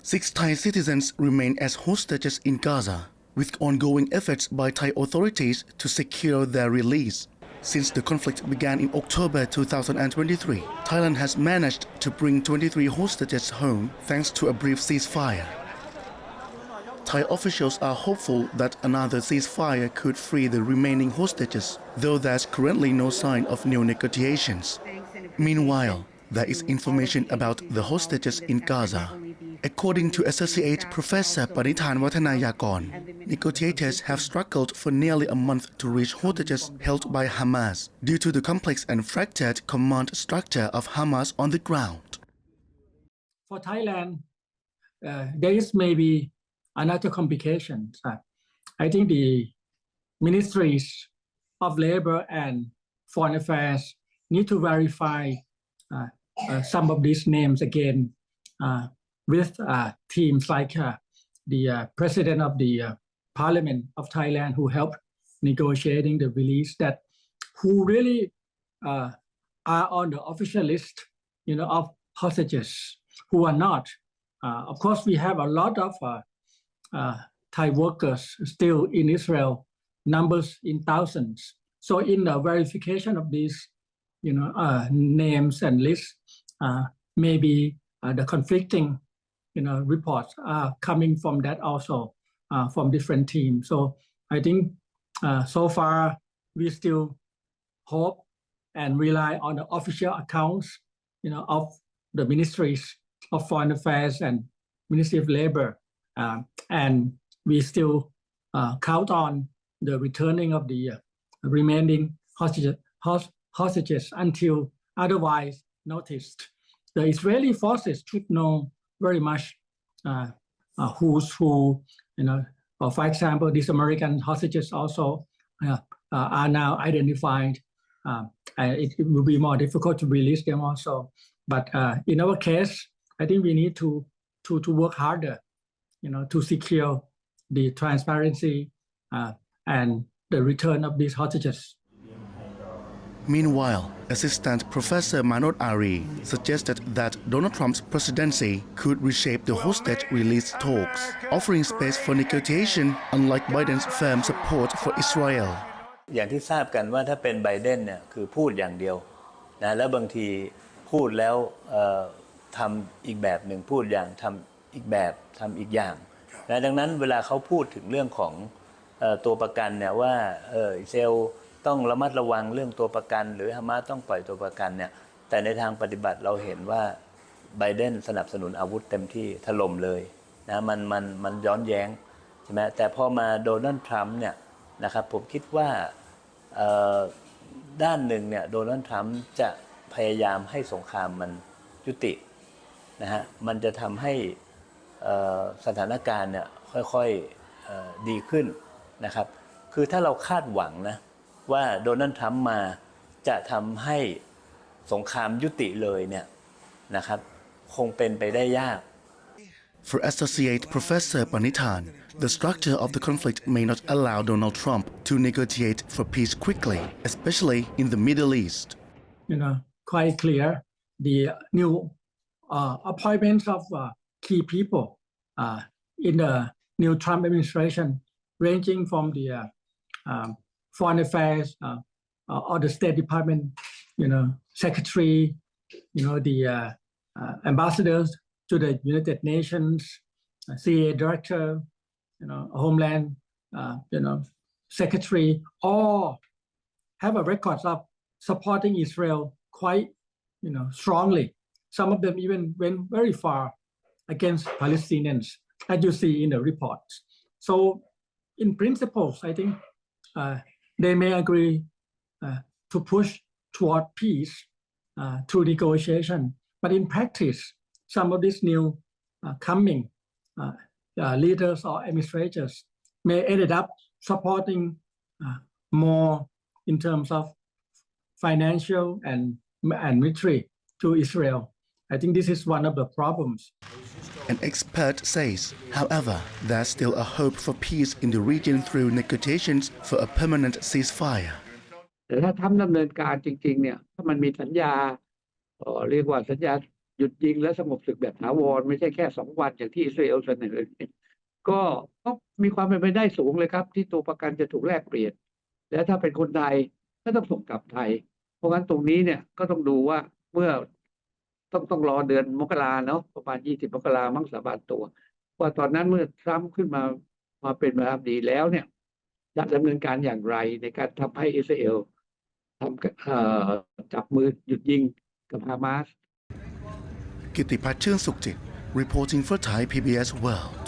6 Thai citizens remain as hostages in Gaza, with ongoing efforts by Thai authorities to secure their release. Since the conflict began in October 2023, Thailand has managed to bring 23 hostages home thanks to a brief ceasefire. Thai officials are hopeful that another ceasefire could free the remaining hostages, though there's currently no sign of new negotiations. Meanwhile, there is information about the hostages in Gaza. According to Associate Professor Panithan Wattanayakon, negotiators have struggled for nearly a month to reach hostages held by Hamas due to the complex and fractured command structure of Hamas on the ground. For Thailand, there is maybe another complication. I think the ministries of labor and foreign affairs need to verify some of these names again with teams like the president of the Parliament of Thailand, who helped negotiating the release, that who really are on the official list, of hostages, who are not. Of course, we have a lot of Thai workers still in Israel, numbers in thousands. So in the verification of these, names and lists, maybe the conflicting, reports are coming from that also, from different teams. So I think so far we still hope and rely on the official accounts, of the ministries of foreign affairs and Ministry of Labor, and we still count on the returning of the remaining hostages until otherwise noticed. The Israeli forces should know very much who's who. For example, these American hostages also are now identified. It will be more difficult to release them also. But in our case, I think we need to work harder, to secure the transparency and the return of these hostages. Meanwhile, Assistant Professor Manoj Ari suggested that Donald Trump's presidency could reshape the hostage release talks, offering space for negotiation, unlike Biden's firm support for Israel. อย่างที่ทราบกันว่าถ้าเป็นไบเดนเนี่ยคือพูดอย่างเดียวนะแล้วบางทีพูดแล้วทำอีกแบบหนึ่งพูดอย่างทำอีกแบบทำอีกอย่างนะดังนั้นเวลาเขาพูดถึงเรื่องของตัวประกันเนี่ยว่าอิสราเอลต้องระมัดระวังเรื่องตัวประกันหรือฮามาสต้องปล่อยตัวประกันเนี่ยแต่ในทางปฏิบัติเราเห็นว่าไบเดนสนับสนุนอาวุธเต็มที่ถล่มเลยนะมันย้อนแย้งใช่ไหมแต่พอมาโดนัลด์ทรัมป์เนี่ยนะครับผมคิดว่าด้านหนึ่งเนี่ยโดนัลด์ทรัมป์จะพยายามให้สงครามมันยุตินะฮะมันจะทำให้สถานการณ์เนี่ยค่อยๆดีขึ้นนะครับคือถ้าเราคาดหวังนะว่าโดนัลด์ทรัมป์มาจะทำให้สงครามยุติเลยเนี่ยนะครับคงเป็นไปได้ยาก For Associate Professor Panithan, the structure of the conflict may not allow Donald Trump to negotiate for peace quickly, especially in the Middle East. Quite clear the new appointments of key people in the new Trump administration, ranging from the foreign affairs or the State Department, secretary, the ambassadors to the United Nations, CIA director, Homeland, secretary, all have a record of supporting Israel quite, strongly. Some of them even went very far against Palestinians, as you see in the reports. So, in principle, I think they may agree to push toward peace through negotiation. But in practice, some of these new coming leaders or administrators may end up supporting more in terms of financial and military to Israel. I think this is one of the problems. An expert says, however, there's still a hope for peace in the region through negotiations for a permanent ceasefire. แต่ถ้าทำดำเนินการจริงๆเนี่ยถ้ามันมีสัญญา เรียกว่าสัญญาหยุดยิงและสงบศึกแบบถาวรไม่ใช่แค่2 วันอย่างที่อิสราเอลเสนอก็มีความเป็นไปได้สูงเลยครับที่ตัวประกันจะถูกแลกเปลี่ยนและถ้าเป็นคนไทยก็ต้องส่งกลับไทยเพราะงั้นตรงนี้เนี่ยก็ต้องดูว่าเมื่อต้องรอเดือนมกราเนาะประมาณ20 มกรามั้งสาบานตัวว่าตอนนั้นเมื่อทรัมป์ขึ้นมาเป็นประธานาธิบดีแล้วเนี่ยจะดำเนินการอย่างไรในการทำให้อิสราเอลทำจับมือหยุดยิงกับฮามาส กิตติพัฒน์ชื่นสุขจิต reporting for Thai PBS World